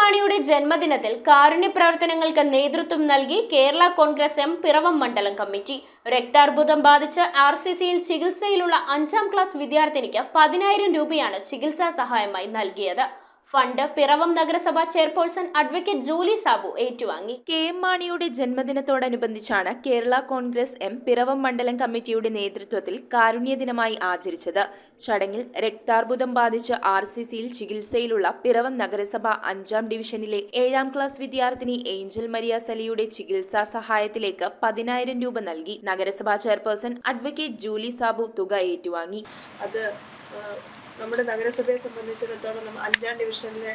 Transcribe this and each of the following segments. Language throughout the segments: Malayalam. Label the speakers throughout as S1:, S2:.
S1: മാണിയുടെ ജന്മദിനത്തിൽ കാരുണ്യ പ്രവർത്തനങ്ങൾക്ക് നേതൃത്വം നൽകി കേരള കോൺഗ്രസ് എം പിറവം മണ്ഡലം കമ്മിറ്റി. രക്താർബുദം ബാധിച്ച് RCCയിൽ ചികിത്സയിലുള്ള 5ാം ക്ലാസ് വിദ്യാർത്ഥിനിക്ക് 10,000 രൂപയാണ് ചികിത്സാ സഹായമായി നൽകിയത്. ഫണ്ട് പിറവം നഗരസഭ ചെയർപേഴ്സൺ അഡ്വക്കേറ്റ് ജൂലി സാബു ഏറ്റുവാങ്ങി.
S2: KM മാണിയുടെ ജന്മദിനത്തോടനുബന്ധിച്ചാണ് കേരള കോൺഗ്രസ് എം പിറവം മണ്ഡലം കമ്മിറ്റിയുടെ നേതൃത്വത്തിൽ കാരുണ്യ ദിനമായി ആചരിച്ചത്. ചടങ്ങിൽ രക്താർബുദം ബാധിച്ച് RCCയിൽ ചികിത്സയിലുള്ള പിറവം നഗരസഭ 5ാം ഡിവിഷനിലെ 7ാം ക്ലാസ് വിദ്യാർത്ഥിനി ഏഞ്ചൽ മരിയ സലിയുടെ ചികിത്സാ സഹായത്തിലേക്ക് 10,000 രൂപ നൽകി. നഗരസഭാ ചെയർപേഴ്സൺ അഡ്വക്കേറ്റ് ജൂലി സാബു തുക ഏറ്റുവാങ്ങി.
S3: നമ്മുടെ നഗരസഭയെ സംബന്ധിച്ചിടത്തോളം 5ാം ഡിവിഷനിലെ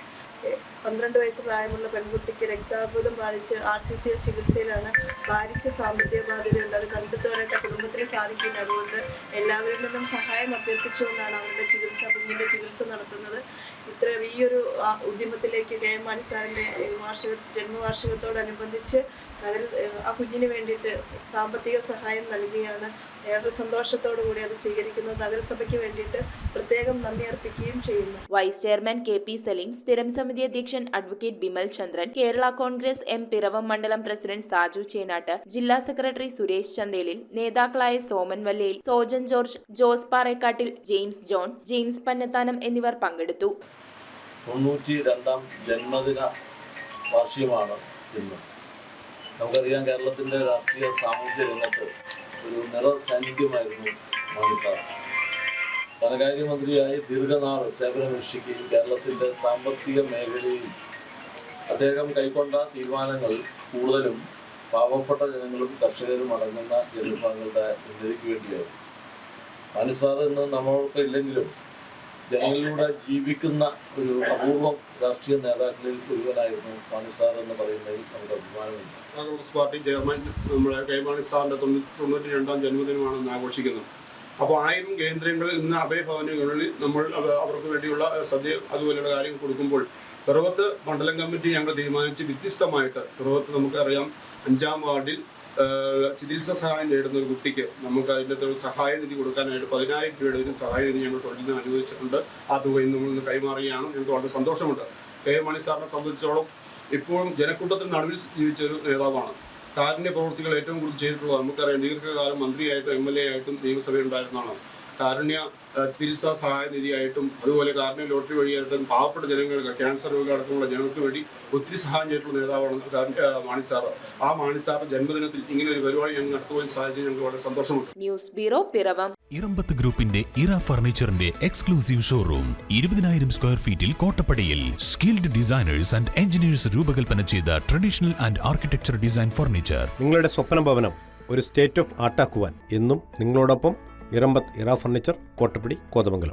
S3: 12 വയസ്സ് പ്രായമുള്ള പെൺകുട്ടിക്ക് രക്താർബുദം ബാധിച്ച് RCCയിൽ ചികിത്സയിലാണ്. ഭാരിച്ച സാമ്പത്തിക ബാധ്യതയുണ്ട്. അത് കണ്ടെത്തുവാനായിട്ട് കുടുംബത്തിന് സാധിക്കില്ല. അതുകൊണ്ട് എല്ലാവരിൽ നിന്നും സഹായം അഭ്യർത്ഥിച്ചുകൊണ്ടാണ് അവരുടെ കുഞ്ഞിൻ്റെ ചികിത്സ നടത്തുന്നത്. ഈ ഒരു ഉദ്യമത്തിലേക്ക് KM മാണി സാറിൻ്റെ ജന്മവാർഷികത്തോടനുബന്ധിച്ച് ആ കുഞ്ഞിന് വേണ്ടിയിട്ട് സാമ്പത്തിക സഹായം നൽകുകയാണ്. ഏറെ സന്തോഷത്തോടു കൂടി അത് സ്വീകരിക്കുന്നു. നഗരസഭയ്ക്ക് വേണ്ടിയിട്ട് പ്രത്യേകം നന്ദി അർപ്പിക്കുകയും ചെയ്യുന്നു.
S2: വൈസ് ചെയർമാൻ KP സലീം, സ്ഥിരം സമിതി അധ്യക്ഷൻ advocate Bimal Chandran, Kerala Congress M Piravom മണ്ഡലം പ്രസിഡന്റ് സാജു ചേനാട്ട്, ജില്ലാ സെക്രട്ടറി സുരേഷ് ചന്തേലിൽ, നേതാക്കളായ Soman Vallayil, Sojan George, Jose Parekkattil, James John, James Pannathanam എന്നിവർ പങ്കെടുത്തു.
S4: 92ാം ജന്മദിന വാർഷികമാണ് ഇന്ന്. നമുക്കറിയാം, കേരളത്തിൻ്റെ രാഷ്ട്രീയ സാമൂഹ്യ രംഗത്ത് ഒരു നിറസാന്നിധ്യമായിരുന്നു മാണി സാർ. ധനകാര്യമന്ത്രിയായി ദീർഘനാൾ സേവനമനുഷ്ഠിക്കുകയും കേരളത്തിൻ്റെ സാമ്പത്തിക മേഖലയിൽ അദ്ദേഹം കൈക്കൊണ്ട തീരുമാനങ്ങൾ കൂടുതലും പാവപ്പെട്ട ജനങ്ങളും കർഷകരും അടങ്ങുന്ന ജനവിഭാഗങ്ങളുടെ ഉന്നതിക്ക് വേണ്ടിയായിരുന്നു. മാണി സാർ ഇന്ന് നമ്മൾക്ക് ഇല്ലെങ്കിലും ജനങ്ങളിലൂടെ ജീവിക്കുന്ന ഒരു അപൂർവം രാഷ്ട്രീയ നേതാക്കളിൽ ഒരുവനായിരുന്നു മാണി സാർ എന്ന് പറയുന്നതിൽ നമുക്ക് അഭിമാനമുണ്ട്.
S5: കോൺഗ്രസ് പാർട്ടി ചെയർമാൻ നമ്മുടെ KM മാണി സാറിൻ്റെ 92ാം ജന്മദിനമാണ് ഇന്ന് ആഘോഷിക്കുന്നത്. അപ്പോൾ 1000 കേന്ദ്രങ്ങളിൽ ഇന്ന് അഭയഭവനുകളിൽ നമ്മൾ അവർക്ക് വേണ്ടിയുള്ള സദ്യ അതുപോലെയുള്ള കാര്യങ്ങൾ കൊടുക്കുമ്പോൾ പിറവത്ത് മണ്ഡലം കമ്മിറ്റി ഞങ്ങൾ തീരുമാനിച്ച് വ്യത്യസ്തമായിട്ട് പിറവത്ത് നമുക്കറിയാം 5ാം വാർഡിൽ ചികിത്സാ സഹായം നേടുന്ന ഒരു കുട്ടിക്ക് നമുക്ക് അതിൻ്റെ ഒരു സഹായനിധി കൊടുക്കാനായിട്ട് 10,000 രൂപയുടെ ഒരു സഹായനിധി ഞങ്ങൾ തൊഴിൽ നിന്ന് അനുവദിച്ചിട്ടുണ്ട്. ആ തുകയും നമ്മൾ ഇന്ന് കൈമാറുകയാണ്. ഞങ്ങൾക്ക് വളരെ സന്തോഷമുണ്ട്. KM മാണി സാറിനെ സംബന്ധിച്ചോളം ഇപ്പോഴും ജനക്കൂട്ടത്തിന് നടുവിൽ ജീവിച്ചൊരു നേതാവാണ്. കാരുണ്യ പ്രവൃത്തികൾ ഏറ്റവും കൂടുതൽ ചെയ്തിട്ടുള്ളത് നമുക്കറിയാം. ദീർഘകാലം മന്ത്രിയായിട്ടും MLA ആയിട്ടും നിയമസഭയുണ്ടായിരുന്നതാണ്. കാരുണ്യ ചികിത്സാ സഹായ നിധിയായിട്ടും അതുപോലെ കാരുണ്യ ലോട്ടറി വഴിയായിട്ടും പാവപ്പെട്ട ജനങ്ങൾക്ക്, ക്യാൻസർ രോഗികളടക്കമുള്ള ജനങ്ങൾക്ക് വേണ്ടി ഒത്തിരി സഹായം ചെയ്തിട്ടുള്ള നേതാവാണ് മാണി സാറ്. ആ മാണി സാറിന്റെ ജന്മദിനത്തിൽ ഇങ്ങനെ ഒരു പരിപാടി ഞങ്ങൾ നടത്തുവാൻ സാധിച്ചത് ഞങ്ങൾക്ക് വളരെ സന്തോഷമുണ്ട്.
S2: News bureau, Piravom.
S6: ഇറമ്പത്ത് ഗ്രൂപ്പിന്റെ ഇറ ഫർണിച്ചറിന്റെ എക്സ്ക്ലൂസീവ് ഷോറൂം 20,000 സ്ക്വയർ ഫീറ്റിൽ കോട്ടപ്പടിയിൽ. സ്കിൽഡ് ഡിസൈനേഴ്സ് ആൻഡ് എഞ്ചിനീയേഴ്സ് രൂപകൽപ്പന ചെയ്ത traditional and architecture design furniture.
S7: നിങ്ങളുടെ സ്വപ്ന ഭവനം ഒരു സ്റ്റേറ്റ് ഓഫ് ആർട്ടാക്കുവാൻ എന്നും നിങ്ങളോടൊപ്പം ഇറമ്പത്ത് ഇറ ഫർണിച്ചർ, കോട്ടപ്പടി, കോതമംഗലം.